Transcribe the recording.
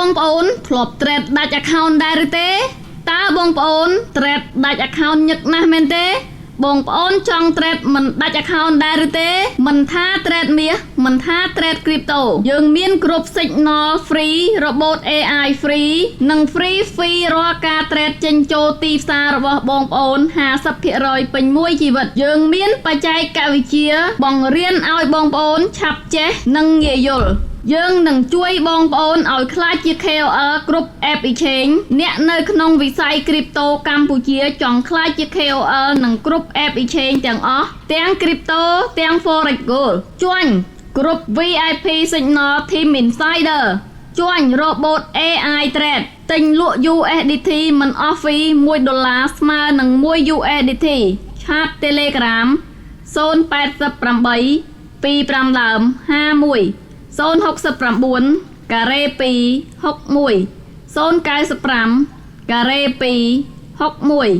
បងប្អូនធ្លាប់ trade ដាច់ account ដែរឬទេតើបងប្អូន trade ដាច់ account ញឹកណាស់មែនទេបងប្អូនចង់ trade មិនដាច់ account ដែរឬទេមិនថា trade មាសមិនថា trade crypto យើងមានគ្រប់ signal free របូត AI free និង free fee រាល់ការ trade ចេញចូលទីផ្សាររបស់បងប្អូន 50% ពេញមួយជីវិតយើងមានបច្ចេកវិទ្យាបង្រៀនឲ្យបងប្អូនឆាប់ចេះនិងងាយយល់យើងនឹងជួយបងប្អូនឲ្យក្លាយជា KOL គ្រប់ App Exchange អ្នកនៅក្នុងវិស័យ Crypto កម្ពុជាចង់ក្លាយជា KOL នឹងគ្រប់ App Exchange ទាំងអស់ទាំង Crypto ទាំង Forex Gold ជួញគ្រប់ VIP Signal Team Insider ជួញរបូត AI Trade ទិញលក់ USDT មិនអស់ fee $1 ស្មើនឹង1 USDT ឆាត Telegram 088 25ដើម51 069 ការ៉េ2 61 095 ការ៉េ2 61